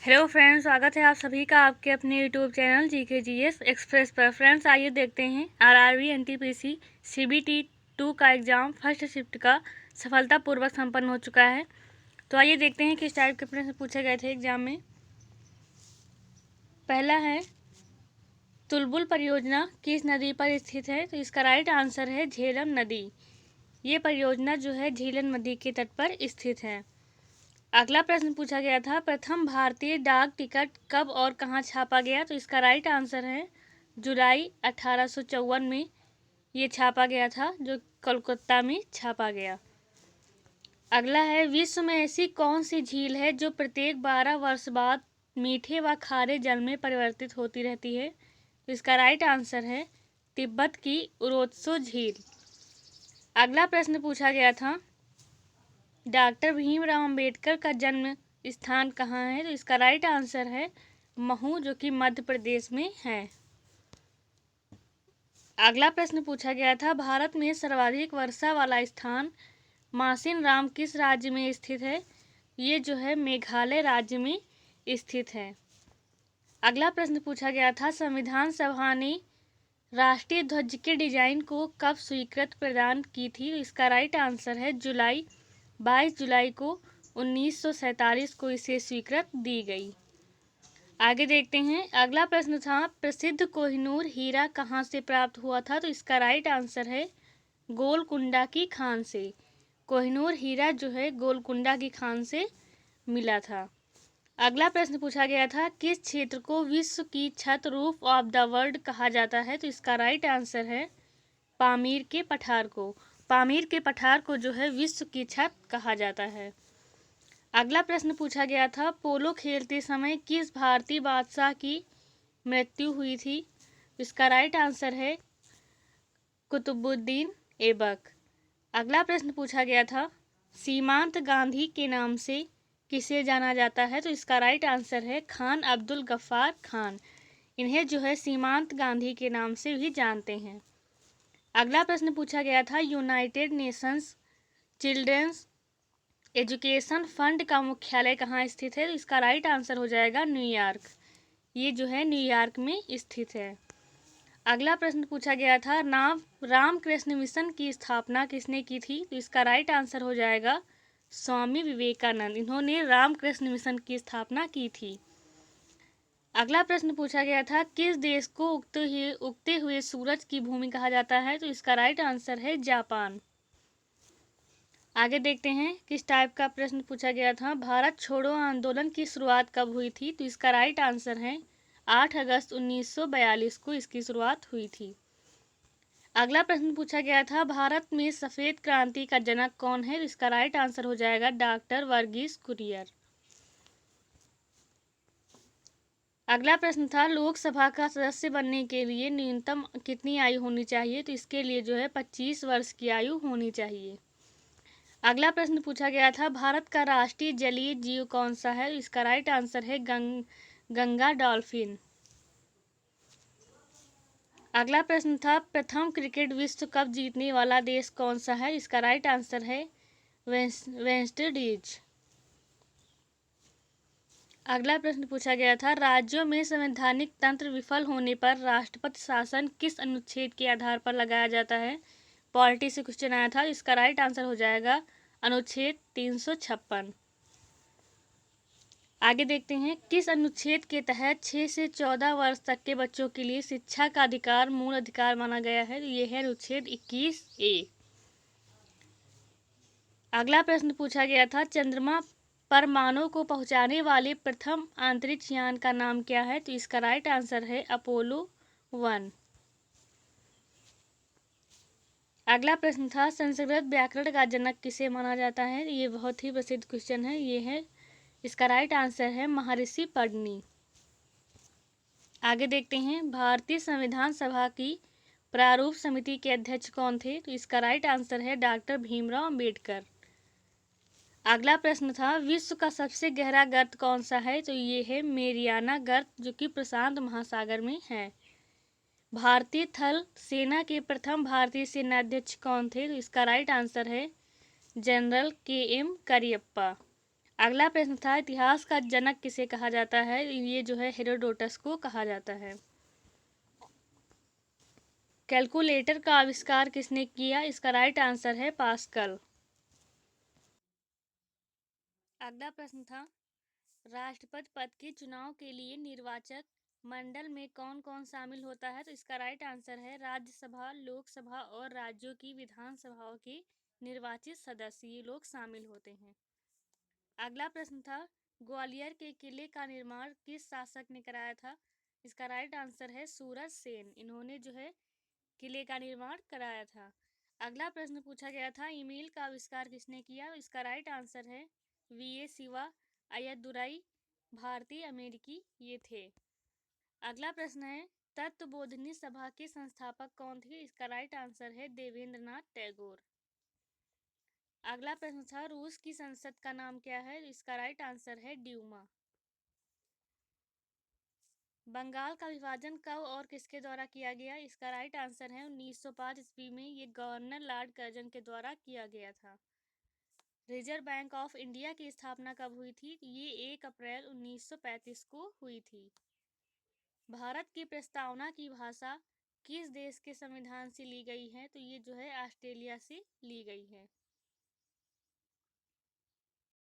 Hello friends, स्वागत है आप सभी का आपके अपने यूट्यूब चैनल GKGS एक्सप्रेस पर। फ्रेंड्स, आइए देखते हैं RRB NTPC CBT 2 का एग्ज़ाम फर्स्ट शिफ्ट का सफलतापूर्वक संपन्न हो चुका है। तो आइए देखते हैं किस टाइप के प्रश्न पूछे गए थे एग्ज़ाम में। पहला है, तुलबुल परियोजना किस नदी पर स्थित है? तो इसका राइट आंसर है झेलम नदी। ये परियोजना जो है झेलम नदी के तट पर स्थित है। अगला प्रश्न पूछा गया था, प्रथम भारतीय डाक टिकट कब और कहाँ छापा गया? तो इसका राइट आंसर है जुलाई 1854 में ये छापा गया था, जो कोलकाता में छापा गया। अगला है, विश्व में ऐसी कौन सी झील है जो प्रत्येक 12 वर्ष बाद मीठे व खारे जल में परिवर्तित होती रहती है? तो इसका राइट आंसर है तिब्बत की उरोत्सो झील। अगला प्रश्न पूछा गया था, डॉक्टर भीमराव अंबेडकर का जन्म स्थान कहाँ है? तो इसका राइट आंसर है महू, जो कि मध्य प्रदेश में है। अगला प्रश्न पूछा गया था, भारत में सर्वाधिक वर्षा वाला स्थान मासिन राम किस राज्य में स्थित है? ये जो है मेघालय राज्य में स्थित है। अगला प्रश्न पूछा गया था, संविधान सभा ने राष्ट्रीय ध्वज के डिजाइन को कब स्वीकृति प्रदान की थी? तो इसका राइट आंसर है 22 जुलाई को 1947 को इसे स्वीकृति दी गई। आगे देखते हैं। अगला प्रश्न था, प्रसिद्ध कोहिनूर हीरा कहाँ से प्राप्त हुआ था? तो इसका राइट आंसर है गोलकुंडा की खान से। कोहिनूर हीरा जो है गोलकुंडा की खान से मिला था। अगला प्रश्न पूछा गया था, किस क्षेत्र को विश्व की छत रूफ ऑफ द वर्ल्ड कहा जाता है? तो इसका राइट आंसर है पामीर के पठार को। पामीर के पठार को जो है विश्व की छत कहा जाता है। अगला प्रश्न पूछा गया था, पोलो खेलते समय किस भारतीय बादशाह की मृत्यु हुई थी? इसका राइट आंसर है कुतुबुद्दीन ऐबक। अगला प्रश्न पूछा गया था, सीमांत गांधी के नाम से किसे जाना जाता है? तो इसका राइट आंसर है खान अब्दुल गफ्फार खान। इन्हें जो है सीमांत गांधी के नाम से भी जानते हैं। अगला प्रश्न पूछा गया था, United Nations children's education fund का मुख्यालय कहाँ स्थित है? तो इसका राइट आंसर हो जाएगा न्यूयॉर्क। ये जो है न्यूयॉर्क में स्थित है। अगला प्रश्न पूछा गया था, रामकृष्ण मिशन की स्थापना किसने की थी? तो इसका राइट आंसर हो जाएगा स्वामी विवेकानंद। इन्होंने रामकृष्ण मिशन की स्थापना की थी। अगला प्रश्न पूछा गया था, किस देश को उगते हुए सूरज की भूमि कहा जाता है? तो इसका राइट आंसर है जापान। आगे देखते हैं किस टाइप का प्रश्न पूछा गया था, भारत छोड़ो आंदोलन की शुरुआत कब हुई थी? तो इसका राइट आंसर है 8 अगस्त 1942 को इसकी शुरुआत हुई थी। अगला प्रश्न पूछा गया था, भारत में सफेद क्रांति का जनक कौन है? तो इसका राइट आंसर हो जाएगा डॉक्टर वर्गीस कुरियन। अगला प्रश्न था, लोकसभा का सदस्य बनने के लिए न्यूनतम कितनी आयु होनी चाहिए? तो इसके लिए जो है 25 वर्ष की आयु होनी चाहिए। अगला प्रश्न पूछा गया था, भारत का राष्ट्रीय जलीय जीव कौन सा है? इसका राइट आंसर है गंगा डॉल्फिन। अगला प्रश्न था, प्रथम क्रिकेट विश्व कप जीतने वाला देश कौन सा है? इसका राइट आंसर है वेस्टइंडीज। अगला प्रश्न पूछा गया था, राज्यों में संवैधानिक तंत्र विफल होने पर राष्ट्रपति शासन किस अनुच्छेद के आधार पर लगाया जाता है? पॉलिटी से क्वेश्चन आया था। इसका राइट आंसर हो जाएगा अनुच्छेद 356। आगे देखते हैं, किस अनुच्छेद के तहत 6 से 14 वर्ष तक के बच्चों के लिए शिक्षा का अधिकार मूल अधिकार माना गया है? ये है अनुच्छेद 21A। अगला प्रश्न पूछा गया था, चंद्रमा पर मानव को पहुंचाने वाले प्रथम अंतरिक्ष यान का नाम क्या है? तो इसका राइट आंसर है अपोलो 1। अगला प्रश्न था, संस्कृत व्याकरण का जनक किसे माना जाता है? ये बहुत ही प्रसिद्ध क्वेश्चन है। ये है इसका राइट आंसर है महर्षि पद्मिनी। आगे देखते हैं, भारतीय संविधान सभा की प्रारूप समिति के अध्यक्ष कौन थे? तो इसका राइट आंसर है डॉक्टर भीमराव अंबेडकर। अगला प्रश्न था, विश्व का सबसे गहरा गर्त कौन सा है? तो ये है मेरियाना गर्त, जो कि प्रशांत महासागर में है। भारतीय थल सेना के प्रथम भारतीय सेनाध्यक्ष कौन थे? तो इसका राइट आंसर है जनरल KM करियप्पा। अगला प्रश्न था, इतिहास का जनक किसे कहा जाता है? ये जो है हेरोडोटस को कहा जाता है। कैलकुलेटर का आविष्कार किसने किया? इसका राइट आंसर है पास्कल। अगला प्रश्न था, राष्ट्रपति पद के चुनाव के लिए निर्वाचक मंडल में कौन कौन शामिल होता है? तो इसका राइट आंसर है राज्यसभा, लोकसभा और राज्यों की विधानसभाओं के निर्वाचित सदस्य, ये लोग शामिल होते हैं। अगला प्रश्न था, ग्वालियर के किले का निर्माण किस शासक ने कराया था? इसका राइट आंसर है सूरज सेन, इन्होंने जो है किले का निर्माण कराया था। अगला प्रश्न पूछा गया था, ईमेल का आविष्कार किसने किया? इसका राइट आंसर है वीए सिवा अय्यदुरई, भारतीय अमेरिकी ये थे। अगला प्रश्न है, तत्वबोधिनी सभा के संस्थापक कौन थे? इसका राइट आंसर है देवेंद्र नाथ टैगोर। अगला प्रश्न था, रूस की संसद का नाम क्या है? इसका राइट आंसर है ड्यूमा। बंगाल का विभाजन कब और किसके द्वारा किया गया? इसका राइट आंसर है 1905 ईस्वी में, ये गवर्नर लॉर्ड कर्जन के द्वारा किया गया था। रिजर्व बैंक ऑफ इंडिया की स्थापना कब हुई थी? ये 1 अप्रैल 1935 को हुई थी। भारत की प्रस्तावना की भाषा किस देश के संविधान से ली गई है? तो ये जो है ऑस्ट्रेलिया से ली गई है।